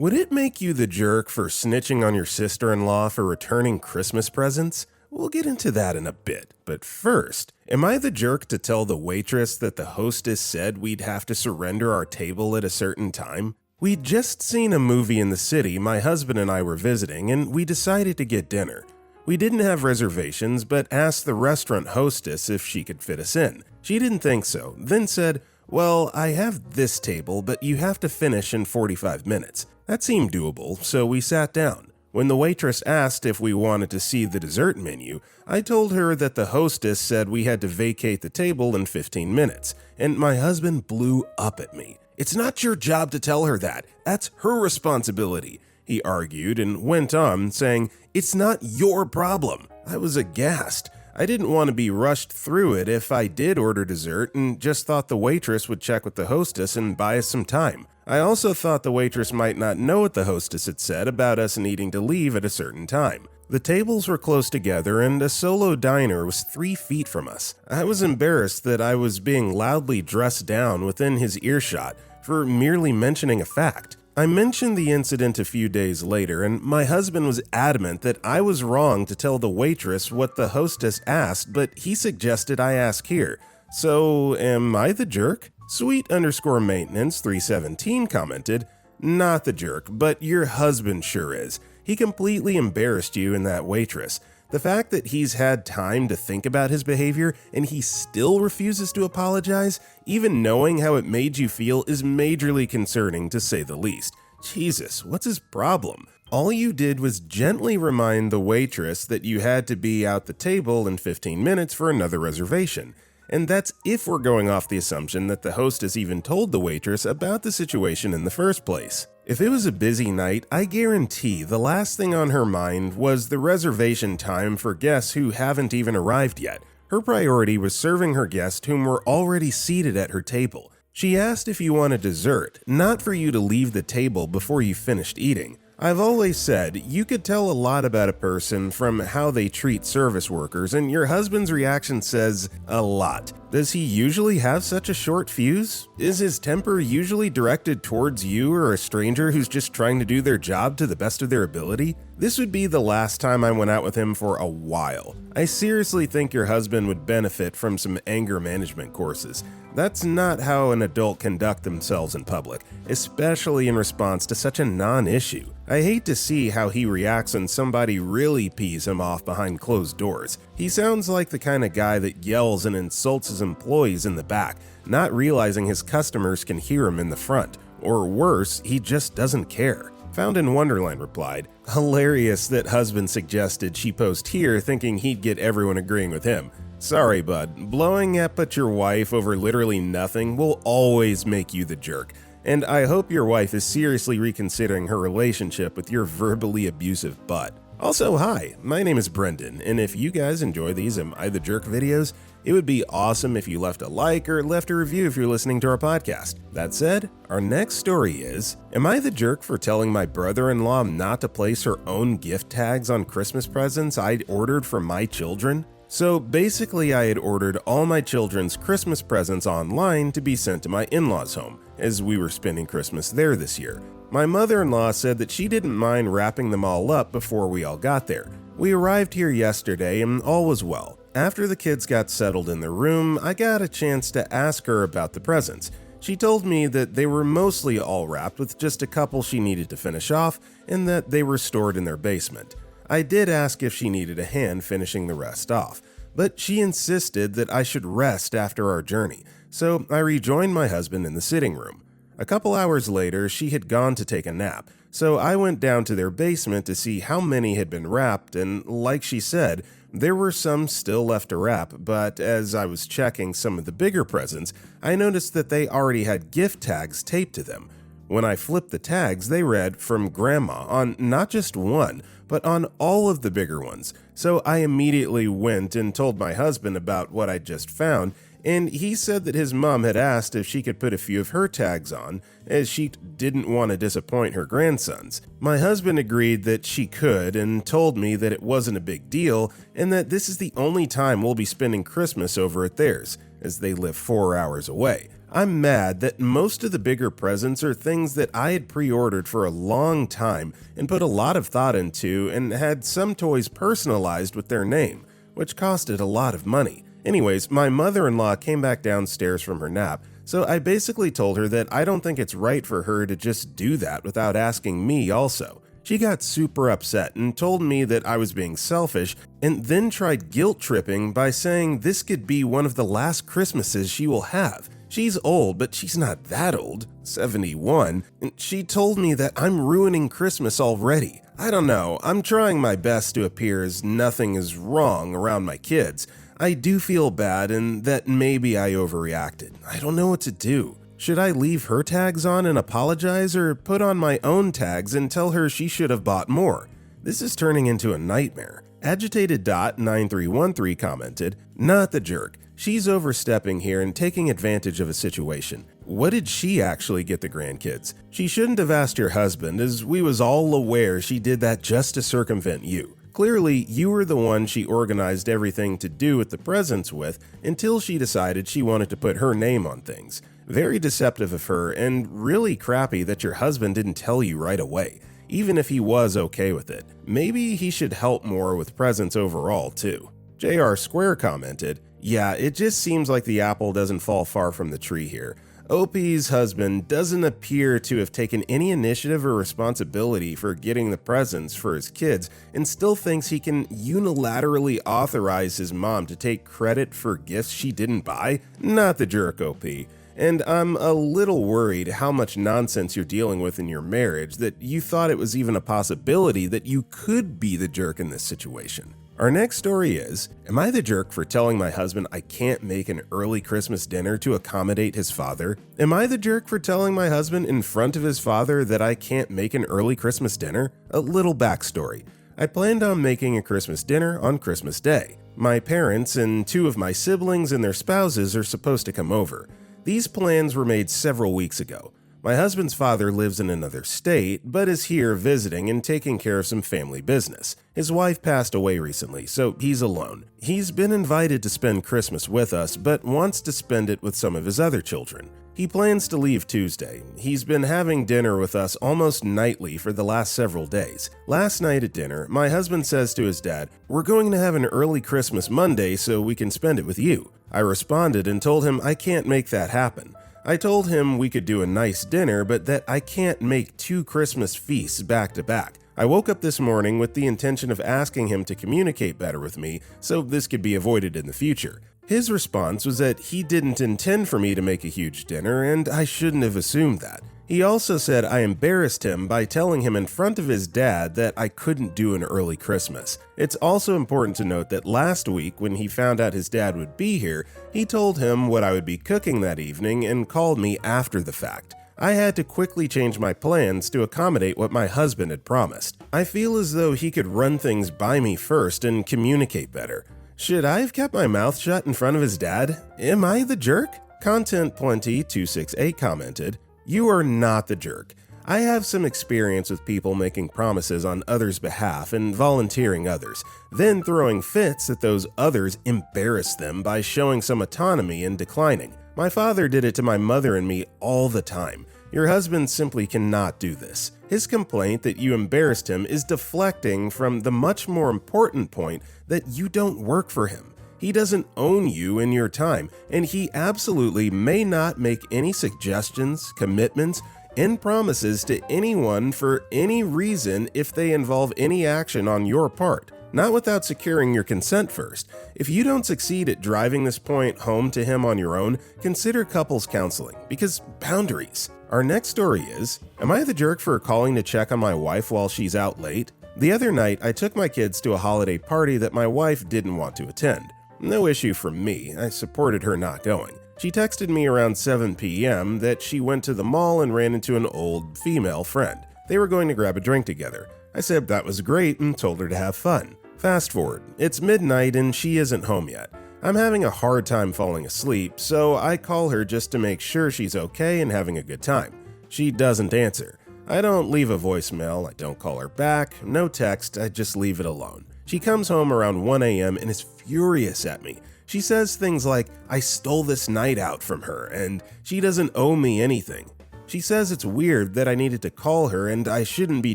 Would it make you the jerk for snitching on your sister-in-law for returning Christmas presents? We'll get into that in a bit, but first, am I the jerk to tell the waitress that the hostess said we'd have to surrender our table at a certain time? We'd just seen a movie in the city my husband and I were visiting, and we decided to get dinner. We didn't have reservations, but asked the restaurant hostess if she could fit us in. She didn't think so, then said, "Well, I have this table, but you have to finish in 45 minutes. That seemed doable, so we sat down. When the waitress asked if we wanted to see the dessert menu, I told her that the hostess said we had to vacate the table in 15 minutes, and my husband blew up at me. "It's not your job to tell her that. That's her responsibility," he argued and went on, saying, "It's not your problem." I was aghast. I didn't want to be rushed through it if I did order dessert and just thought the waitress would check with the hostess and buy us some time. I also thought the waitress might not know what the hostess had said about us needing to leave at a certain time. The tables were close together and a solo diner was 3 feet from us. I was embarrassed that I was being loudly dressed down within his earshot for merely mentioning a fact. I mentioned the incident a few days later, and my husband was adamant that I was wrong to tell the waitress what the hostess asked, but he suggested I ask here. So, am I the jerk? Sweet_maintenance 317 commented, "Not the jerk, but your husband sure is. He completely embarrassed you in that waitress. The fact that he's had time to think about his behavior and he still refuses to apologize, even knowing how it made you feel, is majorly concerning to say the least. Jesus, what's his problem? All you did was gently remind the waitress that you had to be out the table in 15 minutes for another reservation. And that's if we're going off the assumption that the hostess even told the waitress about the situation in the first place. If it was a busy night, I guarantee the last thing on her mind was the reservation time for guests who haven't even arrived yet. Her priority was serving her guests whom were already seated at her table. She asked if you wanted dessert, not for you to leave the table before you finished eating. I've always said you could tell a lot about a person from how they treat service workers, and your husband's reaction says a lot. Does he usually have such a short fuse? Is his temper usually directed towards you or a stranger who's just trying to do their job to the best of their ability? This would be the last time I went out with him for a while. I seriously think your husband would benefit from some anger management courses. That's not how an adult conduct themselves in public, especially in response to such a non-issue. I hate to see how he reacts when somebody really pees him off behind closed doors. He sounds like the kind of guy that yells and insults his employees in the back, not realizing his customers can hear him in the front. Or worse, he just doesn't care. Found in Wonderland replied, "Hilarious that husband suggested she post here thinking he'd get everyone agreeing with him. Sorry, bud, blowing up at your wife over literally nothing will always make you the jerk. And I hope your wife is seriously reconsidering her relationship with your verbally abusive butt." Also, hi, my name is Brendan, and if you guys enjoy these Am I the Jerk videos, it would be awesome if you left a like or left a review if you're listening to our podcast. That said, our next story is, am I the jerk for telling my brother-in-law not to place her own gift tags on Christmas presents I'd ordered for my children? So basically, I had ordered all my children's Christmas presents online to be sent to my in-laws' home, as we were spending Christmas there this year. My mother-in-law said that she didn't mind wrapping them all up before we all got there. We arrived here yesterday and all was well. After the kids got settled in their room, I got a chance to ask her about the presents. She told me that they were mostly all wrapped with just a couple she needed to finish off and that they were stored in their basement. I did ask if she needed a hand finishing the rest off, but she insisted that I should rest after our journey, so I rejoined my husband in the sitting room. A couple hours later, she had gone to take a nap, so I went down to their basement to see how many had been wrapped, and like she said, there were some still left to wrap, but as I was checking some of the bigger presents, I noticed that they already had gift tags taped to them. When I flipped the tags, they read, "From Grandma," on not just one, but on all of the bigger ones. So I immediately went and told my husband about what I'd just found, and he said that his mom had asked if she could put a few of her tags on, as she didn't want to disappoint her grandsons. My husband agreed that she could and told me that it wasn't a big deal and that this is the only time we'll be spending Christmas over at theirs, as they live 4 hours away. I'm mad that most of the bigger presents are things that I had pre-ordered for a long time and put a lot of thought into, and had some toys personalized with their name, which costed a lot of money. Anyways, my mother-in-law came back downstairs from her nap, so I basically told her that I don't think it's right for her to just do that without asking me also. She got super upset and told me that I was being selfish, and then tried guilt-tripping by saying this could be one of the last Christmases she will have. She's old, but she's not that old, 71, and she told me that I'm ruining Christmas already. I don't know, I'm trying my best to appear as nothing is wrong around my kids. I do feel bad and that maybe I overreacted. I don't know what to do. Should I leave her tags on and apologize, or put on my own tags and tell her she should have bought more? This is turning into a nightmare. Agitated.9313 commented, "Not the jerk. She's overstepping here and taking advantage of a situation. What did she actually get the grandkids? She shouldn't have asked your husband, as we was all aware she did that just to circumvent you. Clearly, you were the one she organized everything to do with the presents with until she decided she wanted to put her name on things. Very deceptive of her, and really crappy that your husband didn't tell you right away, even if he was okay with it. Maybe he should help more with presents overall, too." JR Square commented, "Yeah, it just seems like the apple doesn't fall far from the tree here. OP's husband doesn't appear to have taken any initiative or responsibility for getting the presents for his kids, and still thinks he can unilaterally authorize his mom to take credit for gifts she didn't buy. Not the jerk, OP. And I'm a little worried how much nonsense you're dealing with in your marriage that you thought it was even a possibility that you could be the jerk in this situation." Our next story is, "Am I the jerk for telling my husband I can't make an early Christmas dinner to accommodate his father? Am I the jerk for telling my husband in front of his father that I can't make an early Christmas dinner?" A little backstory. I planned on making a Christmas dinner on Christmas Day. My parents and 2 of my siblings and their spouses are supposed to come over. These plans were made several weeks ago. My husband's father lives in another state, but is here visiting and taking care of some family business. His wife passed away recently, so he's alone. He's been invited to spend Christmas with us, but wants to spend it with some of his other children. He plans to leave Tuesday. He's been having dinner with us almost nightly for the last several days. Last night at dinner, my husband says to his dad, "We're going to have an early Christmas Monday so we can spend it with you." I responded and told him I can't make that happen. I told him we could do a nice dinner, but that I can't make 2 Christmas feasts back to back. I woke up this morning with the intention of asking him to communicate better with me so this could be avoided in the future. His response was that he didn't intend for me to make a huge dinner, and I shouldn't have assumed that. He also said I embarrassed him by telling him in front of his dad that I couldn't do an early Christmas. It's also important to note that last week, when he found out his dad would be here, he told him what I would be cooking that evening and called me after the fact. I had to quickly change my plans to accommodate what my husband had promised. I feel as though he could run things by me first and communicate better. Should I have kept my mouth shut in front of his dad? Am I the jerk? Content Plenty 268 commented, "You are not the jerk. I have some experience with people making promises on others' behalf and volunteering others, then throwing fits that those others embarrass them by showing some autonomy and declining. My father did it to my mother and me all the time. Your husband simply cannot do this. His complaint that you embarrassed him is deflecting from the much more important point that you don't work for him. He doesn't own you in your time, and he absolutely may not make any suggestions, commitments, and promises to anyone for any reason if they involve any action on your part, not without securing your consent first. If you don't succeed at driving this point home to him on your own, consider couples counseling, because boundaries." Our next story is, "Am I the jerk for calling to check on my wife while she's out late? The other night, I took my kids to a holiday party that my wife didn't want to attend. No issue from me, I supported her not going. She texted me around 7 p.m. that she went to the mall and ran into an old female friend. They were going to grab a drink together. I said that was great and told her to have fun. Fast forward, it's midnight and she isn't home yet. I'm having a hard time falling asleep, so I call her just to make sure she's okay and having a good time. She doesn't answer. I don't leave a voicemail, I don't call her back, no text, I just leave it alone. She comes home around 1 a.m. and is furious at me. She says things like, I stole this night out from her and she doesn't owe me anything. She says it's weird that I needed to call her and I shouldn't be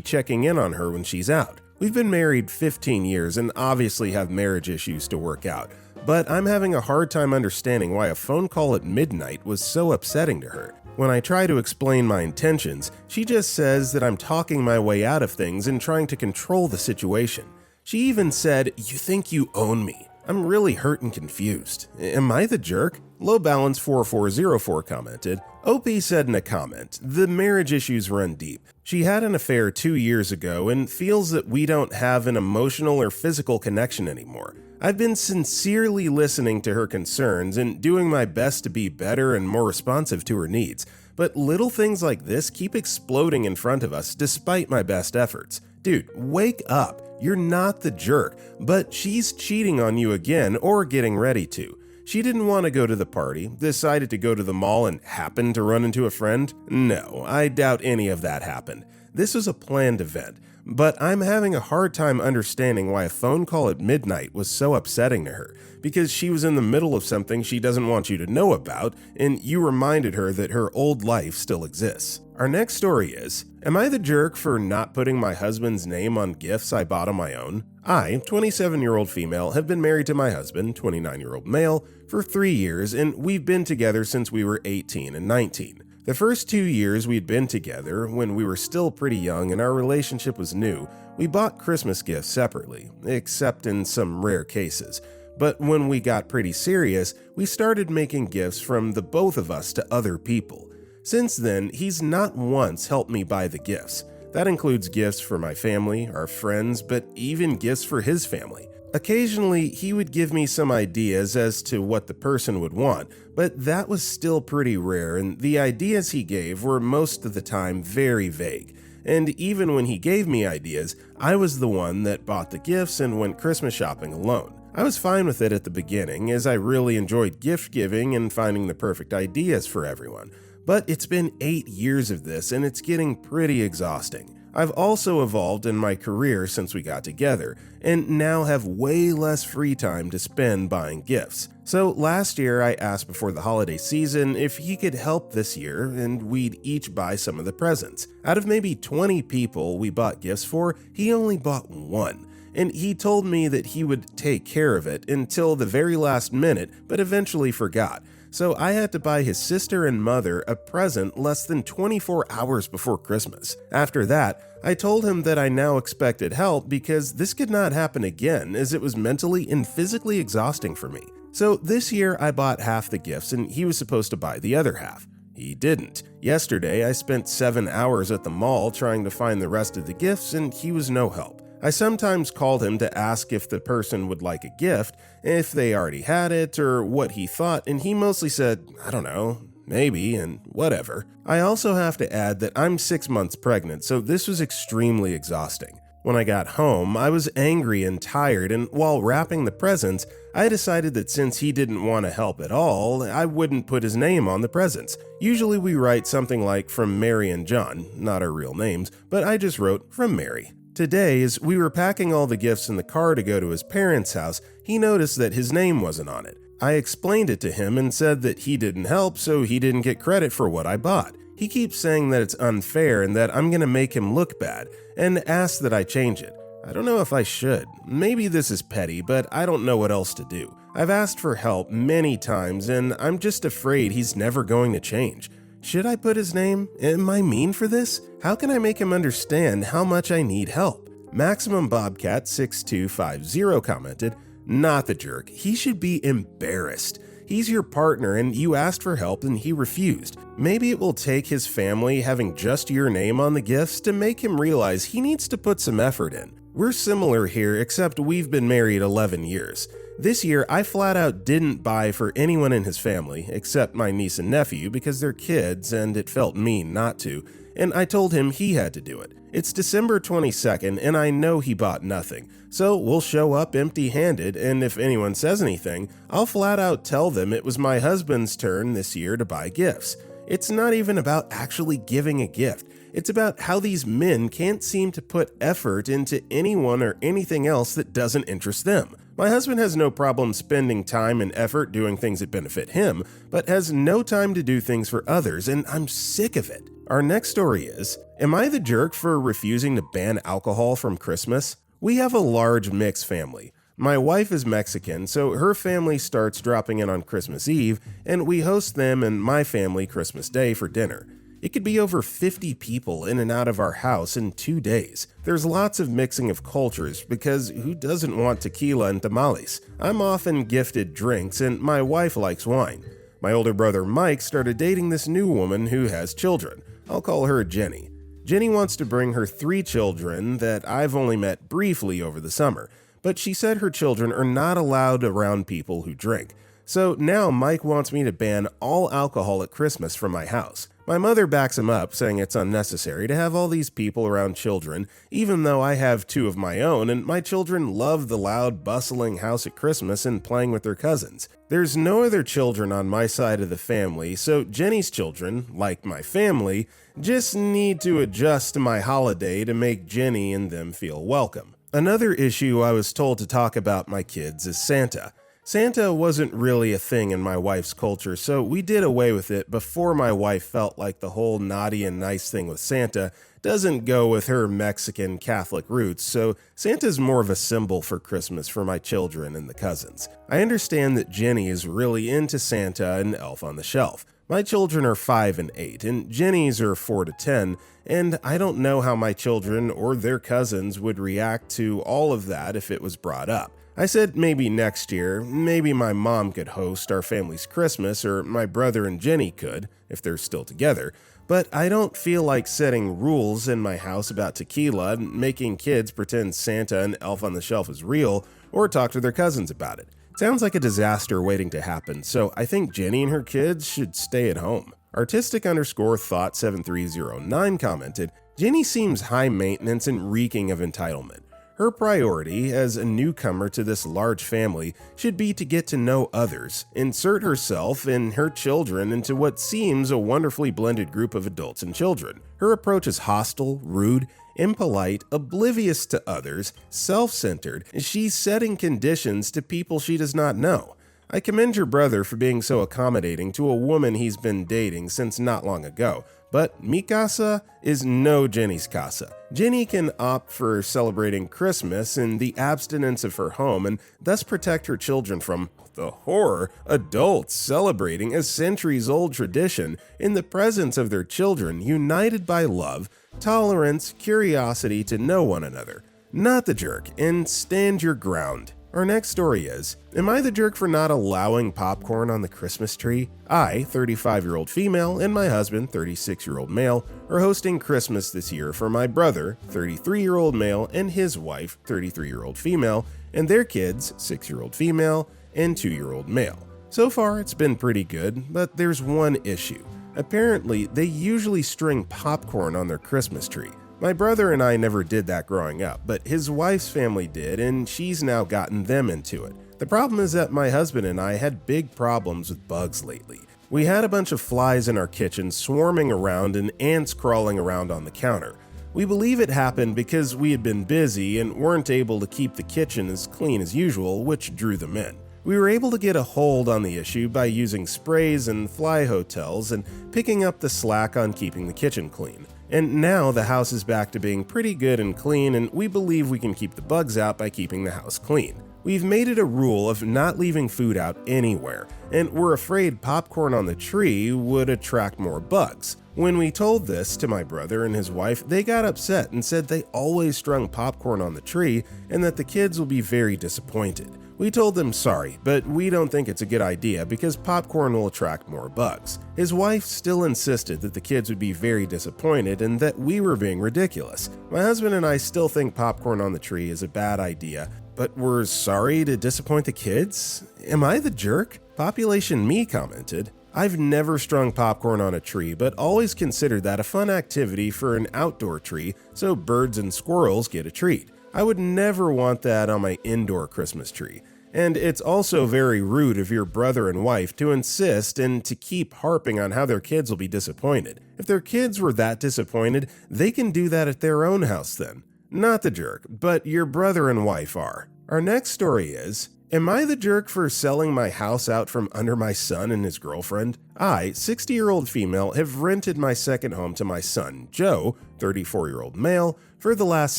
checking in on her when she's out. We've been married 15 years and obviously have marriage issues to work out, but I'm having a hard time understanding why a phone call at midnight was so upsetting to her. When I try to explain my intentions, she just says that I'm talking my way out of things and trying to control the situation. She even said, "You think you own me." I'm really hurt and confused. Am I the jerk? Low Balance 4404 commented, OP said in a comment, the marriage issues run deep. She had an affair 2 years ago and feels that we don't have an emotional or physical connection anymore. I've been sincerely listening to her concerns and doing my best to be better and more responsive to her needs, but little things like this keep exploding in front of us despite my best efforts. Dude, wake up. You're not the jerk, but she's cheating on you again or getting ready to. She didn't want to go to the party, decided to go to the mall and happened to run into a friend? No, I doubt any of that happened. This was a planned event, but I'm having a hard time understanding why a phone call at midnight was so upsetting to her, because she was in the middle of something she doesn't want you to know about, and you reminded her that her old life still exists. Our next story is, am I the jerk for not putting my husband's name on gifts I bought on my own? I, 27-year-old female, have been married to my husband, 29-year-old male, for 3 years, and we've been together since we were 18 and 19. The first 2 years we'd been together, when we were still pretty young and our relationship was new, we bought Christmas gifts separately, except in some rare cases. But when we got pretty serious, we started making gifts from the both of us to other people. Since then, he's not once helped me buy the gifts. That includes gifts for my family, our friends, but even gifts for his family. Occasionally, he would give me some ideas as to what the person would want, but that was still pretty rare, and the ideas he gave were most of the time very vague. And even when he gave me ideas, I was the one that bought the gifts and went Christmas shopping alone. I was fine with it at the beginning, as I really enjoyed gift giving and finding the perfect ideas for everyone. But it's been 8 years of this, and it's getting pretty exhausting. I've also evolved in my career since we got together, and now have way less free time to spend buying gifts. So last year I asked before the holiday season if he could help this year, and we'd each buy some of the presents. Out of maybe 20 people we bought gifts for, he only bought one. And he told me that he would take care of it until the very last minute, but eventually forgot. So I had to buy his sister and mother a present less than 24 hours before Christmas. After that, I told him that I now expected help because this could not happen again, as it was mentally and physically exhausting for me. So this year I bought half the gifts and he was supposed to buy the other half. He didn't. Yesterday I spent 7 hours at the mall trying to find the rest of the gifts and he was no help. I sometimes called him to ask if the person would like a gift, if they already had it, or what he thought, and he mostly said, I don't know, maybe, and whatever. I also have to add that I'm 6 months pregnant, so this was extremely exhausting. When I got home, I was angry and tired, and while wrapping the presents, I decided that since he didn't want to help at all, I wouldn't put his name on the presents. Usually we write something like from Mary and John, not our real names, but I just wrote from Mary. Today, as we were packing all the gifts in the car to go to his parents' house, he noticed that his name wasn't on it. I explained it to him and said that he didn't help, so he didn't get credit for what I bought. He keeps saying that it's unfair and that I'm gonna make him look bad, and asks that I change it. I don't know if I should. Maybe this is petty, but I don't know what else to do. I've asked for help many times, and I'm just afraid he's never going to change. Should I put his name? Am I mean for this? How can I make him understand how much I need help? Maximum Bobcat 6250 commented, not the jerk. He should be embarrassed. He's your partner and you asked for help and he refused. Maybe it will take his family having just your name on the gifts to make him realize he needs to put some effort in. We're similar here, except we've been married 11 years. This year, I flat out didn't buy for anyone in his family, except my niece and nephew because they're kids and it felt mean not to, and I told him he had to do it. It's December 22nd and I know he bought nothing, so we'll show up empty-handed, and if anyone says anything, I'll flat out tell them it was my husband's turn this year to buy gifts. It's not even about actually giving a gift. It's about how these men can't seem to put effort into anyone or anything else that doesn't interest them. My husband has no problem spending time and effort doing things that benefit him, but has no time to do things for others, and I'm sick of it. Our next story is, am I the jerk for refusing to ban alcohol from Christmas? We have a large mixed family. My wife is Mexican, so her family starts dropping in on Christmas Eve, and we host them and my family Christmas Day for dinner. It could be over 50 people in and out of our house in 2 days. There's lots of mixing of cultures because who doesn't want tequila and tamales? I'm often gifted drinks and my wife likes wine. My older brother Mike started dating this new woman who has children. I'll call her Jenny. Jenny wants to bring her 3 children that I've only met briefly over the summer, but she said her children are not allowed around people who drink. So now Mike wants me to ban all alcohol at Christmas from my house. My mother backs him up, saying it's unnecessary to have all these people around children, even though I have 2 of my own and my children love the loud, bustling house at Christmas and playing with their cousins. There's no other children on my side of the family, so Jenny's children, like my family, just need to adjust to my holiday to make Jenny and them feel welcome. Another issue I was told to talk about my kids is Santa. Santa wasn't really a thing in my wife's culture, so we did away with it before my wife felt like the whole naughty and nice thing with Santa doesn't go with her Mexican Catholic roots, so Santa's more of a symbol for Christmas for my children and the cousins. I understand that Jenny is really into Santa and Elf on the Shelf. My children are 5 and 8, and Jenny's are 4 to 10, and I don't know how my children or their cousins would react to all of that if it was brought up. I said maybe next year, maybe my mom could host our family's Christmas, or my brother and Jenny could, if they're still together, but I don't feel like setting rules in my house about tequila and making kids pretend Santa and Elf on the Shelf is real, or talk to their cousins about it. Sounds like a disaster waiting to happen, so I think Jenny and her kids should stay at home. Artistic_thought7309 commented, Jenny seems high maintenance and reeking of entitlement. Her priority as a newcomer to this large family should be to get to know others, insert herself and her children into what seems a wonderfully blended group of adults and children. Her approach is hostile, rude, impolite, oblivious to others, self-centered, and she's setting conditions to people she does not know. I commend your brother for being so accommodating to a woman he's been dating since not long ago, but mi casa is no Jenny's casa. Jenny can opt for celebrating Christmas in the abstinence of her home and thus protect her children from the horror adults celebrating a centuries-old tradition in the presence of their children united by love, tolerance, curiosity to know one another. Not the jerk, and stand your ground. Our next story is, am I the jerk for not allowing popcorn on the Christmas tree? I, 35-year-old female, and my husband, 36-year-old male, are hosting Christmas this year for my brother, 33-year-old male, and his wife, 33-year-old female, and their kids, 6-year-old female, and 2-year-old male. So far, it's been pretty good, but there's one issue. Apparently, they usually string popcorn on their Christmas tree. My brother and I never did that growing up, but his wife's family did, and she's now gotten them into it. The problem is that my husband and I had big problems with bugs lately. We had a bunch of flies in our kitchen swarming around and ants crawling around on the counter. We believe it happened because we had been busy and weren't able to keep the kitchen as clean as usual, which drew them in. We were able to get a hold on the issue by using sprays and fly hotels and picking up the slack on keeping the kitchen clean. And now the house is back to being pretty good and clean, and we believe we can keep the bugs out by keeping the house clean. We've made it a rule of not leaving food out anywhere, and we're afraid popcorn on the tree would attract more bugs. When we told this to my brother and his wife, they got upset and said they always strung popcorn on the tree and that the kids will be very disappointed. We told them sorry, but we don't think it's a good idea because popcorn will attract more bugs. His wife still insisted that the kids would be very disappointed and that we were being ridiculous. My husband and I still think popcorn on the tree is a bad idea, but we're sorry to disappoint the kids? Am I the jerk? Population Me commented, I've never strung popcorn on a tree, but always considered that a fun activity for an outdoor tree so birds and squirrels get a treat. I would never want that on my indoor Christmas tree. And it's also very rude of your brother and wife to insist and to keep harping on how their kids will be disappointed. If their kids were that disappointed, they can do that at their own house then. Not the jerk, but your brother and wife are. Our next story is, am I the jerk for selling my house out from under my son and his girlfriend? I, 60-year-old female, have rented my second home to my son, Joe, 34-year-old male, for the last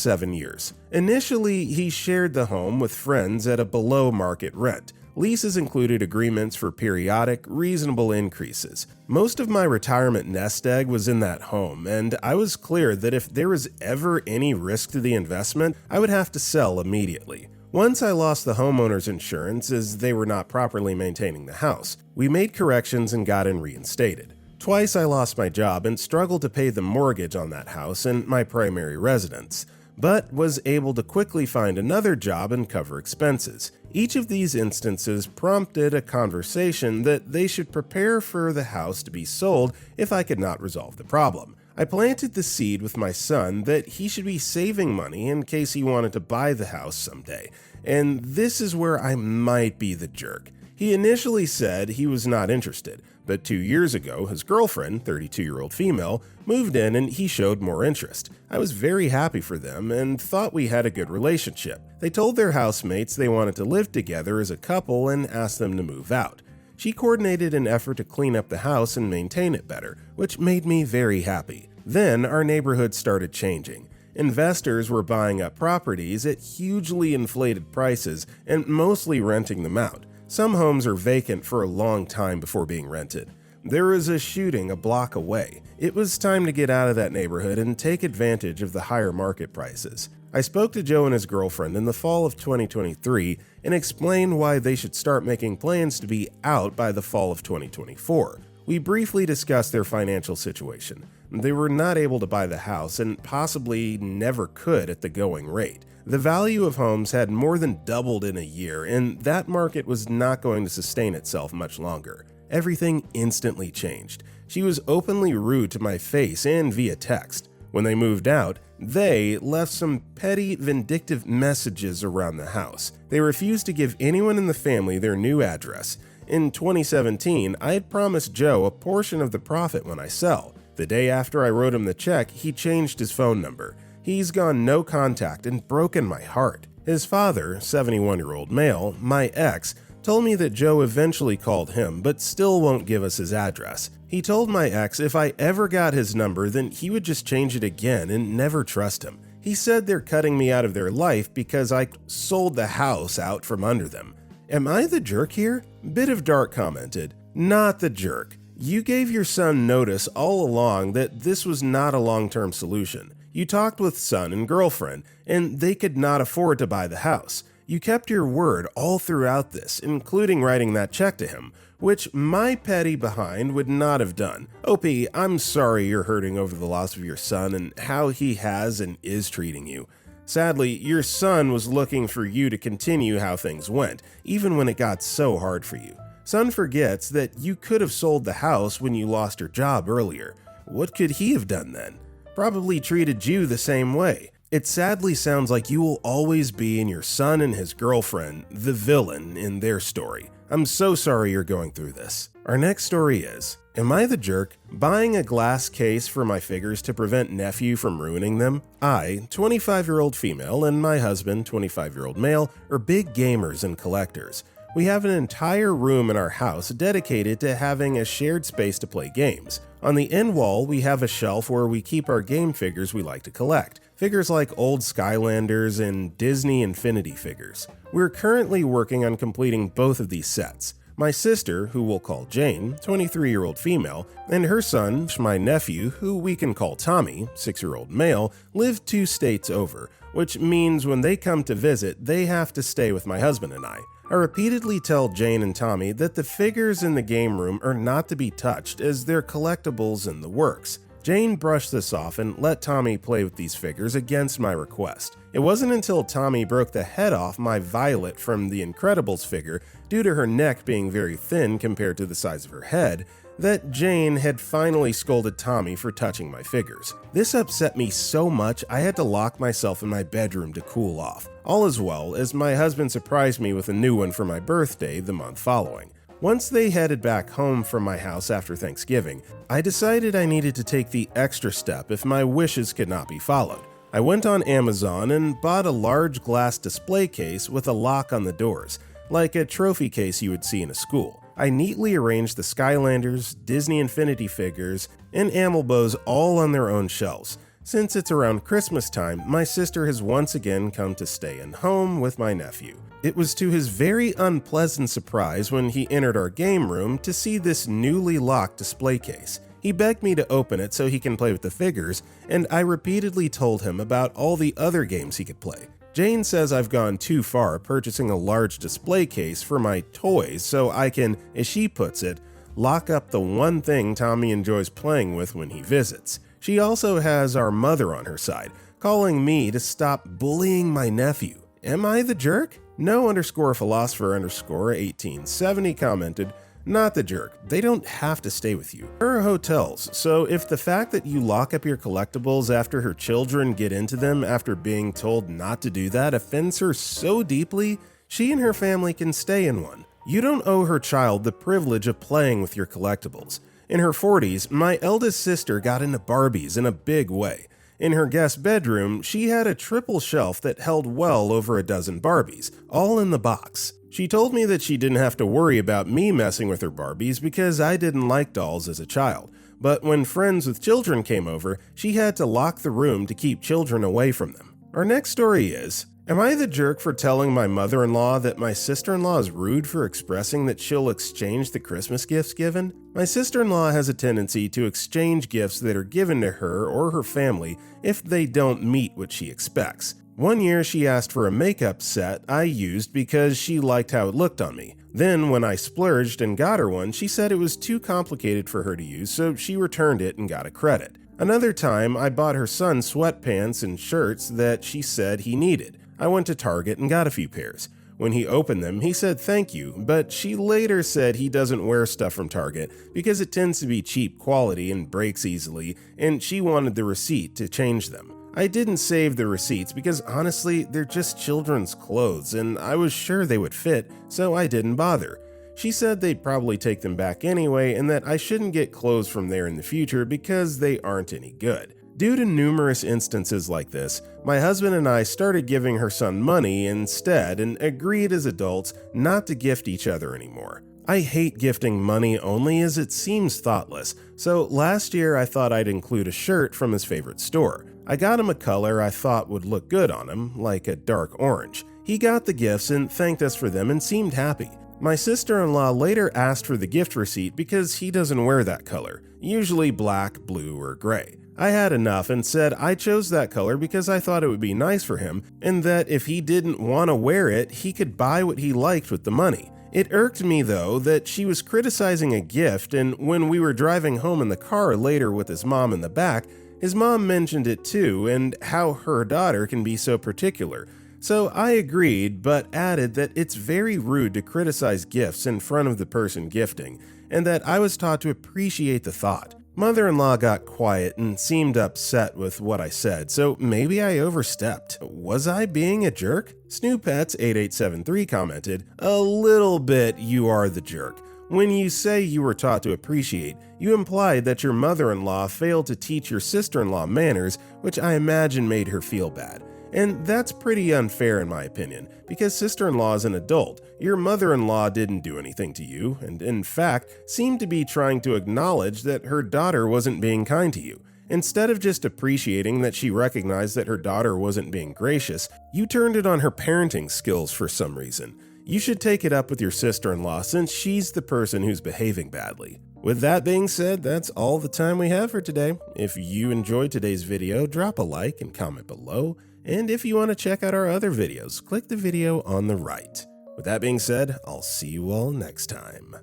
7 years. Initially, he shared the home with friends at a below-market rent. Leases included agreements for periodic, reasonable increases. Most of my retirement nest egg was in that home, and I was clear that if there was ever any risk to the investment, I would have to sell immediately. Once I lost the homeowner's insurance as they were not properly maintaining the house, we made corrections and got it reinstated. Twice I lost my job and struggled to pay the mortgage on that house and my primary residence, but was able to quickly find another job and cover expenses. Each of these instances prompted a conversation that they should prepare for the house to be sold if I could not resolve the problem. I planted the seed with my son that he should be saving money in case he wanted to buy the house someday, and this is where I might be the jerk. He initially said he was not interested, but 2 years ago, his girlfriend, 32-year-old female, moved in and he showed more interest. I was very happy for them and thought we had a good relationship. They told their housemates they wanted to live together as a couple and asked them to move out. She coordinated an effort to clean up the house and maintain it better, which made me very happy. Then our neighborhood started changing. Investors were buying up properties at hugely inflated prices and mostly renting them out. Some homes are vacant for a long time before being rented. There was a shooting a block away. It was time to get out of that neighborhood and take advantage of the higher market prices. I spoke to Joe and his girlfriend in the fall of 2023 and explained why they should start making plans to be out by the fall of 2024. We briefly discussed their financial situation. They were not able to buy the house and possibly never could at the going rate. The value of homes had more than doubled in a year, and that market was not going to sustain itself much longer. Everything instantly changed. She was openly rude to my face and via text. When they moved out, they left some petty, vindictive messages around the house. They refused to give anyone in the family their new address. In 2017, I had promised Joe a portion of the profit when I sell. The day after I wrote him the check, he changed his phone number. He's gone no contact and broken my heart. His father, 71-year-old male, my ex, told me that Joe eventually called him but still won't give us his address. He told my ex if I ever got his number then he would just change it again and never trust him. He said they're cutting me out of their life because I sold the house out from under them. Am I the jerk here? Bit of Dark commented, not the jerk. You gave your son notice all along that this was not a long-term solution. You talked with son and girlfriend, and they could not afford to buy the house. You kept your word all throughout this, including writing that check to him, which my petty behind would not have done. OP, I'm sorry you're hurting over the loss of your son and how he has and is treating you. Sadly, your son was looking for you to continue how things went, even when it got so hard for you. Son forgets that you could have sold the house when you lost your job earlier. What could he have done then? Probably treated you the same way. It sadly sounds like you will always be in your son and his girlfriend, the villain in their story. I'm so sorry you're going through this. Our next story is, am I the jerk buying a glass case for my figures to prevent nephew from ruining them? I, 25-year-old female, and my husband, 25-year-old male, are big gamers and collectors. We have an entire room in our house dedicated to having a shared space to play games. On the end wall, we have a shelf where we keep our game figures we like to collect. Figures like old Skylanders and Disney Infinity figures. We're currently working on completing both of these sets. My sister, who we'll call Jane, 23-year-old female, and her son, my nephew, who we can call Tommy, 6-year-old male, live 2 states over, which means when they come to visit, they have to stay with my husband and I. I repeatedly tell Jane and Tommy that the figures in the game room are not to be touched as they're collectibles in the works. Jane brushed this off and let Tommy play with these figures against my request. It wasn't until Tommy broke the head off my Violet from the Incredibles figure due to her neck being very thin compared to the size of her head that Jane had finally scolded Tommy for touching my figures. This upset me so much I had to lock myself in my bedroom to cool off. All as well as my husband surprised me with a new one for my birthday the month following. Once they headed back home from my house after Thanksgiving, I decided I needed to take the extra step if my wishes could not be followed. I went on Amazon and bought a large glass display case with a lock on the doors, like a trophy case you would see in a school. I neatly arranged the Skylanders, Disney Infinity figures, and Amilbos all on their own shelves. Since it's around Christmas time, my sister has once again come to stay in home with my nephew. It was to his very unpleasant surprise when he entered our game room to see this newly locked display case. He begged me to open it so he can play with the figures, and I repeatedly told him about all the other games he could play. Jane says I've gone too far purchasing a large display case for my toys so I can, as she puts it, lock up the one thing Tommy enjoys playing with when he visits. She also has our mother on her side, calling me to stop bullying my nephew. Am I the jerk? No_philosopher_1870 commented, "Not the jerk. They don't have to stay with you. There are hotels, so if the fact that you lock up your collectibles after her children get into them after being told not to do that offends her so deeply, she and her family can stay in one. You don't owe her child the privilege of playing with your collectibles." In her 40s, my eldest sister got into Barbies in a big way. In her guest bedroom, she had a triple shelf that held well over a dozen Barbies, all in the box. She told me that she didn't have to worry about me messing with her Barbies because I didn't like dolls as a child. But when friends with children came over, she had to lock the room to keep children away from them. Our next story is, am I the jerk for telling my mother-in-law that my sister-in-law is rude for expressing that she'll exchange the Christmas gifts given? My sister-in-law has a tendency to exchange gifts that are given to her or her family if they don't meet what she expects. One year she asked for a makeup set I used because she liked how it looked on me. Then when I splurged and got her one, she said it was too complicated for her to use, so she returned it and got a credit. Another time, I bought her son sweatpants and shirts that she said he needed. I went to Target and got a few pairs. When he opened them, he said thank you, but she later said he doesn't wear stuff from Target because it tends to be cheap quality and breaks easily, and she wanted the receipt to change them. I didn't save the receipts because honestly, they're just children's clothes and I was sure they would fit, so I didn't bother. She said they'd probably take them back anyway and that I shouldn't get clothes from there in the future because they aren't any good. Due to numerous instances like this, my husband and I started giving her son money instead and agreed as adults not to gift each other anymore. I hate gifting money only as it seems thoughtless, so last year I thought I'd include a shirt from his favorite store. I got him a color I thought would look good on him, like a dark orange. He got the gifts and thanked us for them and seemed happy. My sister-in-law later asked for the gift receipt because he doesn't wear that color, usually black, blue, or gray. I had enough and said I chose that color because I thought it would be nice for him and that if he didn't want to wear it, he could buy what he liked with the money. It irked me though that she was criticizing a gift, and when we were driving home in the car later with his mom in the back, his mom mentioned it too and how her daughter can be so particular. So I agreed, but added that it's very rude to criticize gifts in front of the person gifting, and that I was taught to appreciate the thought. Mother-in-law got quiet and seemed upset with what I said, so maybe I overstepped. Was I being a jerk? Snoopets8873 commented, "A little bit you are the jerk. When you say you were taught to appreciate, you implied that your mother-in-law failed to teach your sister-in-law manners, which I imagine made her feel bad. And that's pretty unfair in my opinion, because sister-in-law is an adult. Your mother-in-law didn't do anything to you, and in fact, seemed to be trying to acknowledge that her daughter wasn't being kind to you. Instead of just appreciating that she recognized that her daughter wasn't being gracious, you turned it on her parenting skills for some reason. You should take it up with your sister-in-law since she's the person who's behaving badly." With that being said, that's all the time we have for today. If you enjoyed today's video, drop a like and comment below. And if you want to check out our other videos, click the video on the right. With that being said, I'll see you all next time.